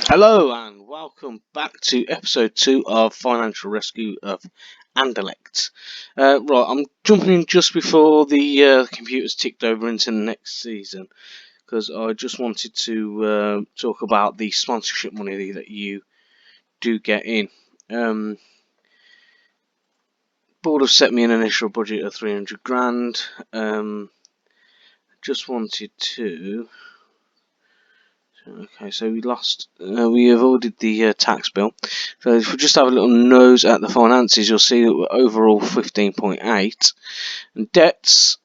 Hello and welcome back to episode 2 of Financial Rescue of Anderlecht. Right, I'm jumping in just before the computers ticked over into the next season because I just wanted to talk about the sponsorship money that you do get in. Board have set me an initial budget of 300 grand. Just wanted to. Okay, so we avoided the tax bill. So if we just have a little nose at the finances, you'll see that we're overall 15.8, and debts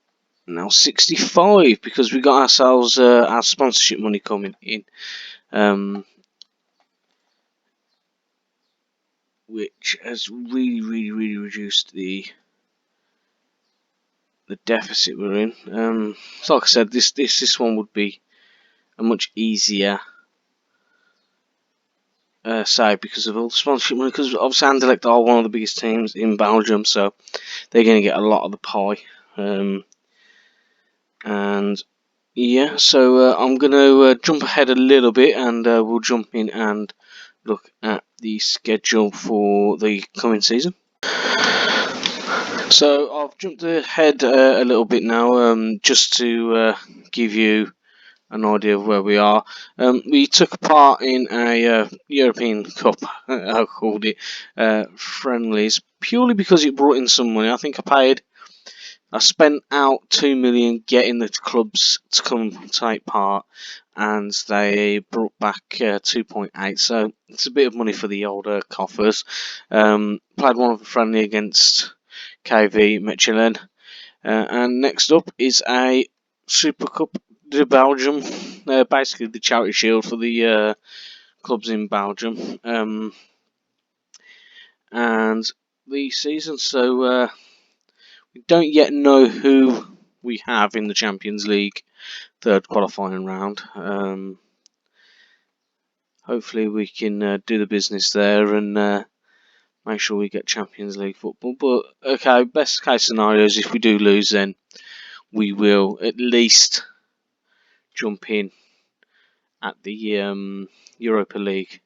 now 65 because we got ourselves our sponsorship money coming in, which has really reduced the deficit we're in. So like I said, this one would be a much easier side because of all the sponsorship money. Because obviously Anderlecht are one of the biggest teams in Belgium, so they're going to get a lot of the pie. And yeah, so I'm going to jump ahead a little bit, and we'll jump in and look at the schedule for the coming season. So I've jumped ahead a little bit now, just to give you an idea of where we are. We took part in a European Cup, I called it, friendlies, purely because it brought in some money. I think I spent out 2 million getting the clubs to come take part, and they brought back 2.8, so it's a bit of money for the older coffers. Played one of a friendly against KV Mechelen, and next up is a Super Cup de Belgium, basically the charity shield for the clubs in Belgium, and the season. So we don't yet know who we have in the Champions League third qualifying round. Hopefully we can do the business there and make sure we get Champions League football. But okay, best case scenario is if we do lose, then we will at least jump in at the Europa League.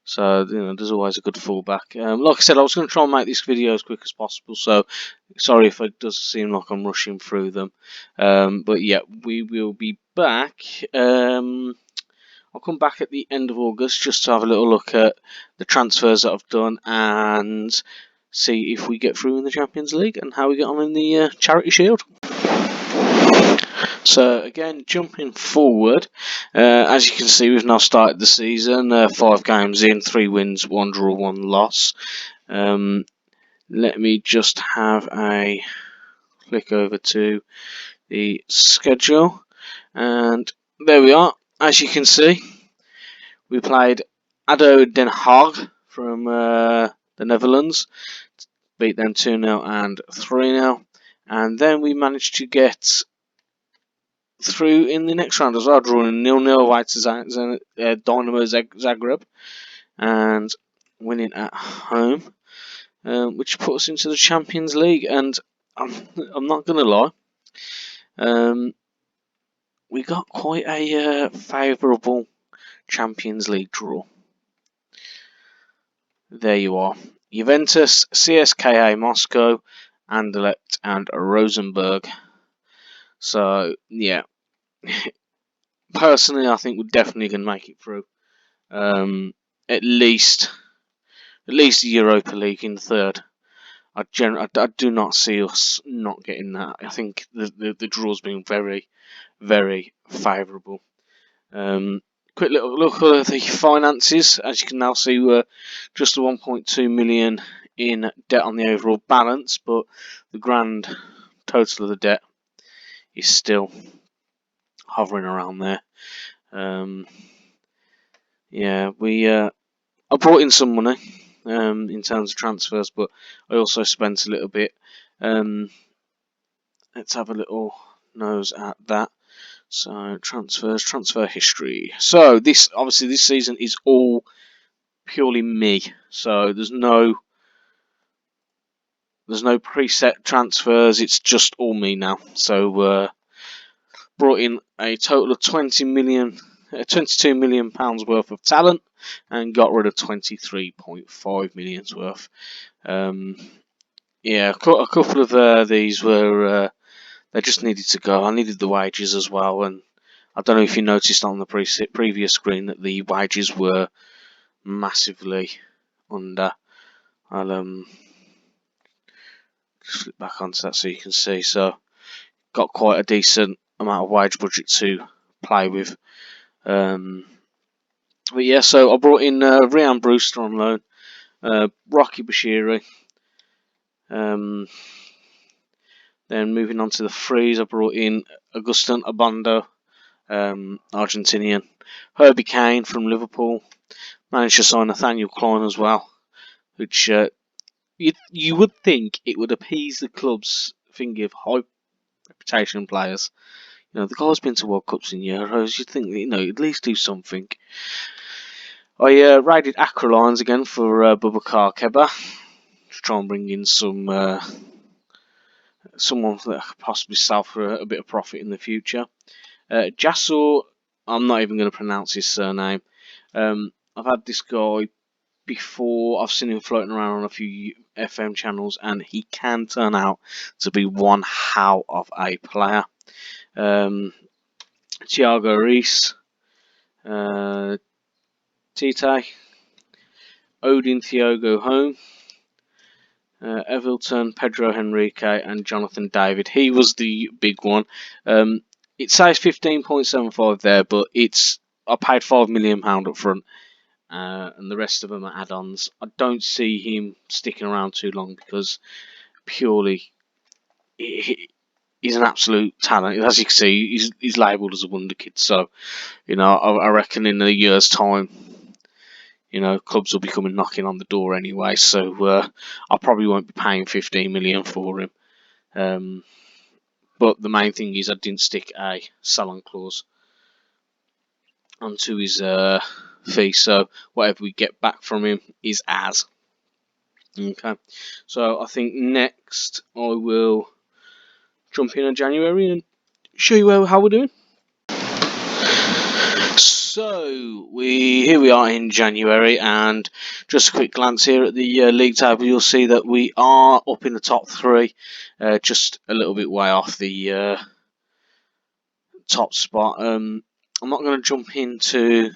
So there's always a good fallback. Like I said, I was going to try and make this video as quick as possible. So sorry if it does seem like I'm rushing through them. But yeah, we will be back. I'll come back at the end of August just to have a little look at the transfers that I've done and see if we get through in the Champions League and how we get on in the Charity Shield. So again, jumping forward, as you can see, we've now started the season. 5 games in, 3 wins, 1 draw, 1 loss. Let me just have a click over to the schedule, and there we are. As you can see, we played ADO Den Haag from the Netherlands, beat them 2-0 and 3-0, and then we managed to get through in the next round as well, drawing 0-0 away to Dynamo Zagreb and winning at home, which put us into the Champions League. And I'm not going to lie, we got quite a favourable Champions League draw. There you are. Juventus, CSKA Moscow, Anderlecht and Rosenborg. So yeah, personally I think we're definitely going to make it through. At least the Europa League in third. I do not see us not getting that. I think the draw's been very favourable. Quick little look at the finances. As you can now see, we're just 1.2 million in debt on the overall balance, but the grand total of the debt is still hovering around there. Yeah, I brought in some money in terms of transfers, but I also spent a little bit. Let's have a little nose at that. So transfers, transfer history. So this season is all purely me. So there's no preset transfers. It's just all me now. So brought in a total of 20 million £22 million worth of talent and got rid of 23.5 million worth. Yeah, a couple of these were they just needed to go. I needed the wages as well, and I don't know if you noticed on the previous screen that the wages were massively under. I'll just flip back onto that so you can see. So got quite a decent amount of wage budget to play with. But yeah, so I brought in Ryan Brewster on loan, Rocky Bashiri. Then moving on to the frees, I brought in Augustin Abondo, Argentinian. Herbie Kane from Liverpool. Managed to sign Nathaniel Klein as well, which you would think it would appease the club's thingy of high reputation players. You know, the guy's been to World Cups and Euros. You'd think, at least do something. I raided Accra Lions again for Boubacar Keba to try and bring in someone that could possibly sell for a bit of profit in the future. Jassor, I'm not even going to pronounce his surname. I've had this guy before. I've seen him floating around on a few FM channels, and he can turn out to be one hell of a player. Thiago Reis, Tite, Odin Thiago Home, Everton, Pedro Henrique, and Jonathan David. He was the big one. It says 15.75 there, but I paid £5 million up front, and the rest of them are add-ons. I don't see him sticking around too long because purely he's an absolute talent. As you can see, he's labelled as a wonder kid. So, I reckon in a year's time, clubs will be coming knocking on the door anyway. So I probably won't be paying 15 million for him. But the main thing is I didn't stick a sell-on clause onto his fee. So whatever we get back from him is ours. Okay. So I think next I will jump in January and show you how we're doing. So here we are in January, and just a quick glance here at the league table. You'll see that we are up in the top three, just a little bit way off the top spot. I'm not going to jump into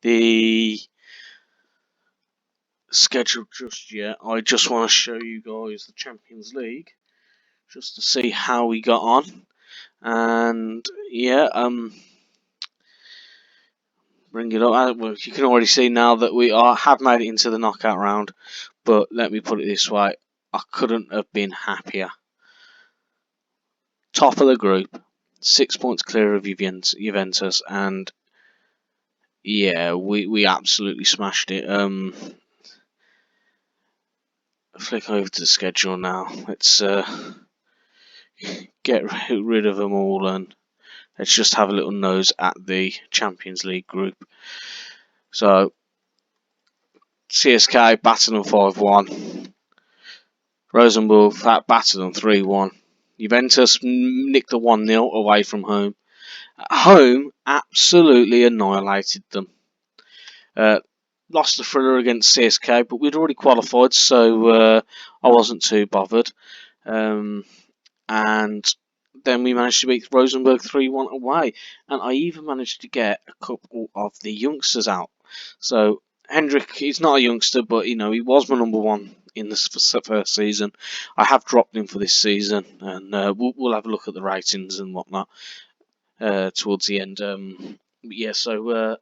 the schedule just yet. I just want to show you guys the Champions League just to see how we got on, and yeah, bring it up. Well, you can already see now that we have made it into the knockout round. But let me put it this way: I couldn't have been happier. Top of the group, 6 points clear of Juventus, and yeah, we absolutely smashed it. Flick over to the schedule now. Let's get rid of them all and let's just have a little nose at the Champions League group. So CSK battered them 5-1. Rosenborg battered them 3-1. Juventus nicked a 1-0 away from home. At home, absolutely annihilated them. Lost the thriller against CSK, but we'd already qualified, so I wasn't too bothered. And then we managed to beat Rosenborg 3-1 away, and I even managed to get a couple of the youngsters out. So Hendrik, he's not a youngster, but he was my number one in this first season. I have dropped him for this season, and we'll have a look at the ratings and whatnot towards the end. Yeah, so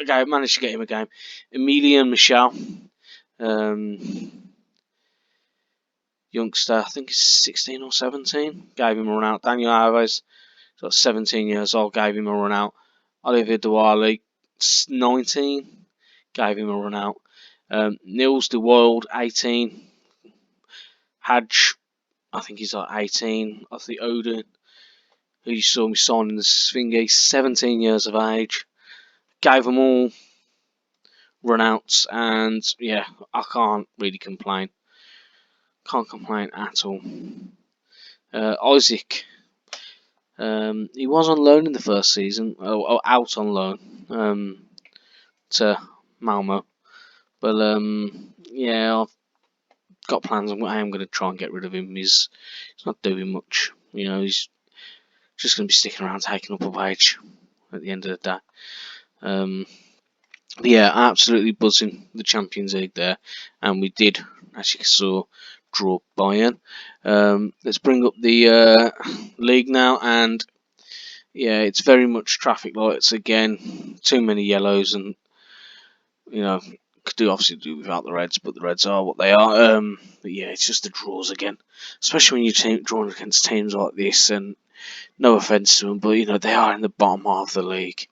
okay, I managed to get him a game. Emilian Michel, youngster, I think he's 16 or 17, gave him a run out. Daniel Alves, 17 years old, gave him a run out. Olivier Douali, 19, gave him a run out. Niels de Wild, 18. Hadj, I think he's 18. I think Odin, who you saw me signing the Svingy, 17 years of age. Gave them all run outs, and yeah, I can't really complain. Can't complain at all. Isaac, He was on loan in the first season, out on loan to Malmo. But yeah, I've got plans. I am going to try and get rid of him. He's not doing much. He's just going to be sticking around taking up a wage at the end of the day. But yeah, absolutely buzzing the Champions League there, and we did, as you saw, draw Bayern. Let's bring up the league now, and yeah, it's very much traffic lights again. Too many yellows, and could obviously do without the Reds, but the Reds are what they are. But yeah, it's just the draws again, especially when you're drawing against teams like this. And no offense to them, but they are in the bottom half of the league.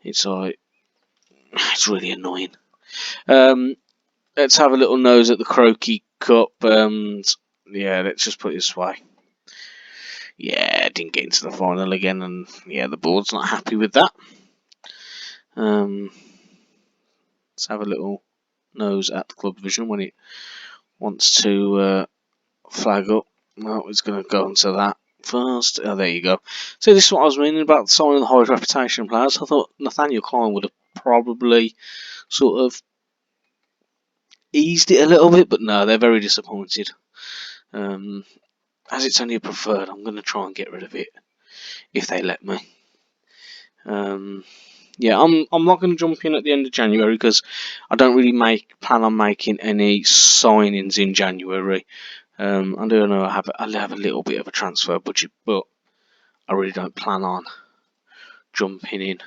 It's really annoying. Let's have a little nose at the Croaky Cup. Yeah, let's just put it this way. Yeah, didn't get into the final again, and yeah, the board's not happy with that. Let's have a little nose at the club division when it wants to flag up. No, it's going to go into that first. Oh, there you go. So this is what I was meaning about signing the high reputation players. I thought Nathaniel Klein would have probably sort of eased it a little bit, but no, they're very disappointed. As it's only a preferred, I'm going to try and get rid of it if they let me. Yeah, I'm not going to jump in at the end of January because I don't really plan on making any signings in January. I do know I have a little bit of a transfer budget, but I really don't plan on jumping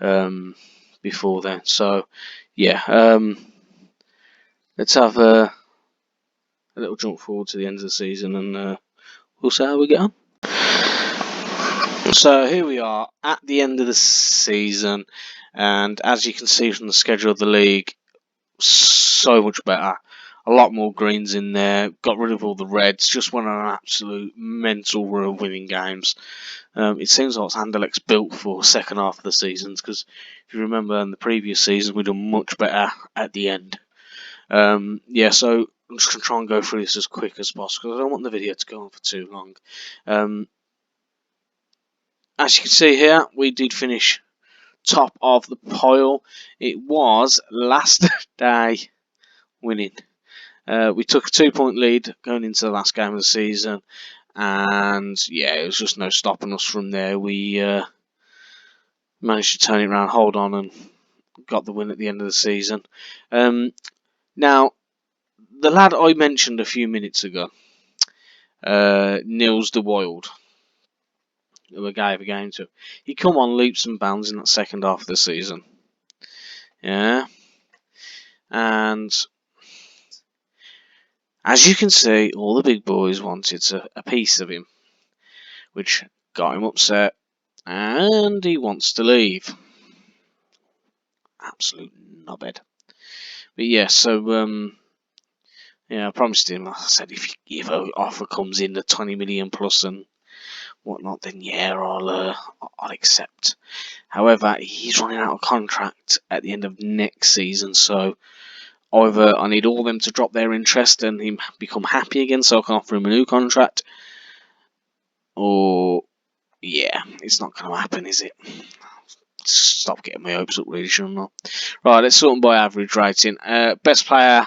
in before then. So yeah, let's have a little jump forward to the end of the season, and we'll see how we get on. So here we are at the end of the season, and as you can see from the schedule of the league, so much better. A lot more greens in there. Got rid of all the reds. Just went on an absolute mental run of winning games. It seems like Anderlecht's built for second half of the seasons, because if you remember in the previous season, we'd done much better at the end. Yeah, so I'm just going to try and go through this as quick as possible, because I don't want the video to go on for too long. As you can see here, we did finish top of the pile. It was last day winning. We took a 2-point lead going into the last game of the season, and yeah, it was just no stopping us from there. We managed to turn it around, hold on, and got the win at the end of the season. Now, the lad I mentioned a few minutes ago, Nils the Wild, who I gave a game to, he come on leaps and bounds in that second half of the season. Yeah, and as you can see, all the big boys wanted a piece of him, which got him upset, and he wants to leave. Absolute knobhead. But yeah, so yeah, I promised him. I said if an offer comes in the 20 million plus and whatnot, then yeah, I'll accept. However, he's running out of contract at the end of next season, so either I need all of them to drop their interest and him become happy again, so I can offer him a new contract, or yeah, it's not going to happen, is it? Stop getting my hopes up, really, shouldn't I? Right, let's sort them by average rating. Best player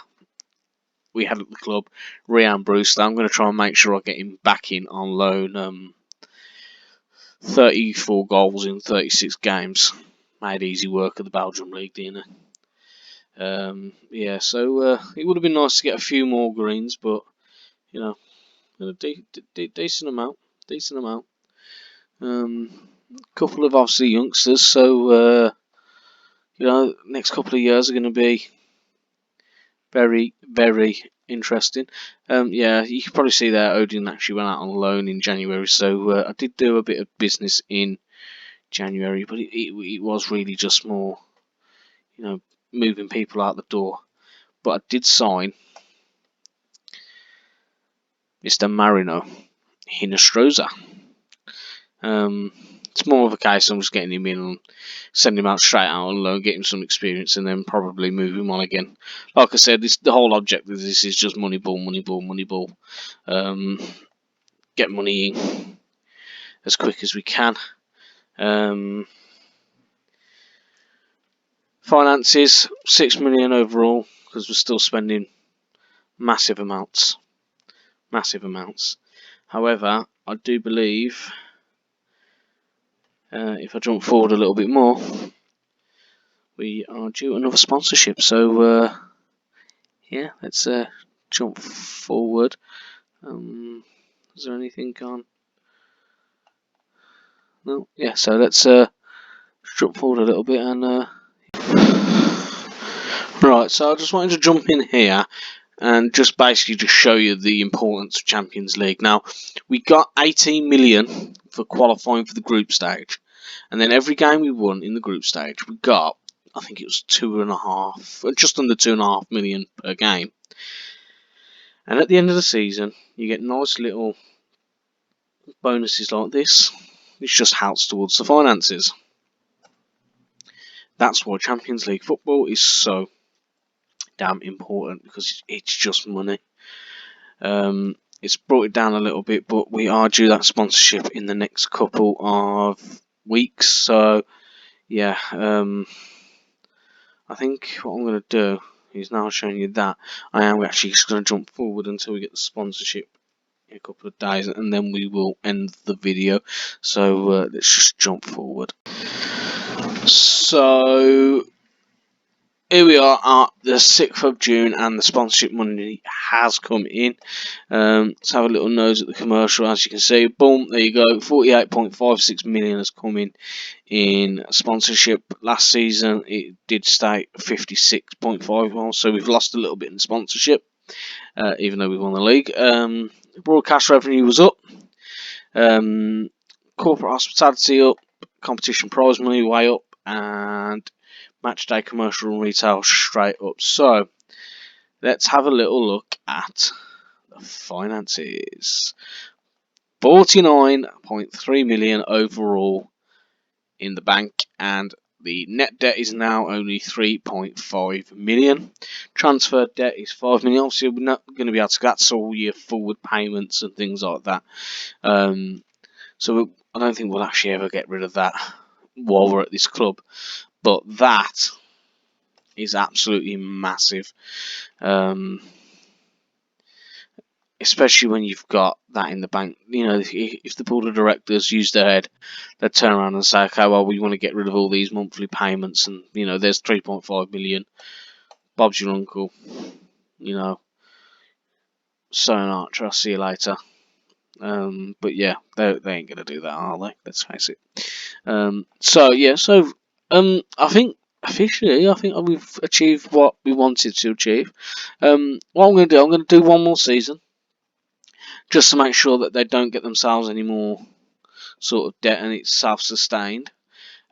we had at the club, Ryan Brewster. I'm going to try and make sure I get him back in on loan. 34 goals in 36 games. Made easy work of the Belgian league, didn't it? Yeah, so it would have been nice to get a few more greens, but a decent amount. Couple of obviously youngsters, so next couple of years are going to be very, very interesting. Yeah, you can probably see there Odin actually went out on loan in January, so I did do a bit of business in January, but it was really just more, moving people out the door. But I did sign Mr. Marino Hinestroza. It's more of a case of I'm just getting him in and sending him out straight out on loan, get him some experience, and then probably move him on again. Like I said, the whole object of this is just money ball. Get money in, as quick as we can. Finances, 6 million overall, because we're still spending massive amounts. However, I do believe, if I jump forward a little bit more, we are due another sponsorship. So yeah, let's jump forward. Is there anything on? No. Yeah. So let's jump forward a little bit and. Right. So I just wanted to jump in here and just basically just show you the importance of Champions League. Now, we got 18 million for qualifying for the group stage, and then every game we won in the group stage, we got, I think it was 2.5, just under 2.5 million per game. And at the end of the season, you get nice little bonuses like this, which just helps towards the finances. That's why Champions League football is so damn important, because it's just money. It's brought it down a little bit, but we are due that sponsorship in the next couple of weeks. So yeah, I think what I'm going to do is, now showing you that, I am actually just going to jump forward until we get the sponsorship in a couple of days, and then we will end the video. So let's just jump forward. So here we are at the 6th of June, and the sponsorship money has come in. Let's have a little nose at the commercial. As you can see, boom, there you go. 48.56 million has come in sponsorship. Last season it did stay 56.51, so we've lost a little bit in sponsorship, even though we won the league. Broadcast revenue was up. Corporate hospitality up. Competition prize money way up, and match day commercial and retail straight up. So let's have a little look at the finances. 49.3 million overall in the bank, and the net debt is now only 3.5 million. Transfer debt is 5 million. Obviously, we're not going to be able to, that's all your forward payments and things like that. So I don't think we'll actually ever get rid of that while we're at this club. But that is absolutely massive, especially when you've got that in the bank. You know, if the board of directors use their head, they'd turn around and say, okay, well, we want to get rid of all these monthly payments, and you know, there's 3.5 million. Bob's your uncle. You know, Stone Archer, I'll see you later. But yeah, they ain't gonna do that, are they? Let's face it. So yeah, so I think officially, I think we've achieved what we wanted to achieve. What I'm going to do, I'm going to do one more season, just to make sure that they don't get themselves any more sort of debt and it's self-sustained,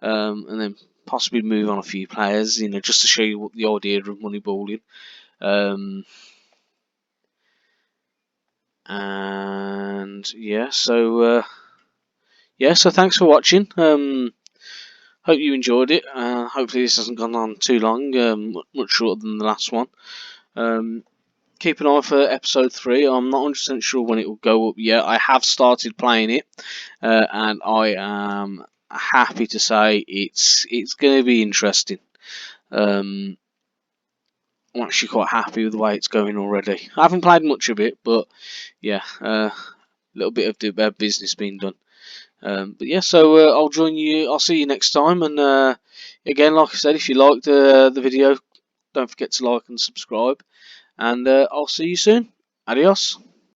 and then possibly move on a few players, you know, just to show you what the idea of moneyballing. And yeah, so so thanks for watching. Hope you enjoyed it. Hopefully this hasn't gone on too long, much shorter than the last one. Keep an eye for episode 3. I'm not 100% sure when it will go up yet. I have started playing it, and I am happy to say it's going to be interesting. I'm actually quite happy with the way it's going already. I haven't played much of it, but yeah, a little bit of business being done. But yeah, so I'll join you. I'll see you next time. And again, like I said, if you liked the video, don't forget to like and subscribe. And I'll see you soon. Adios.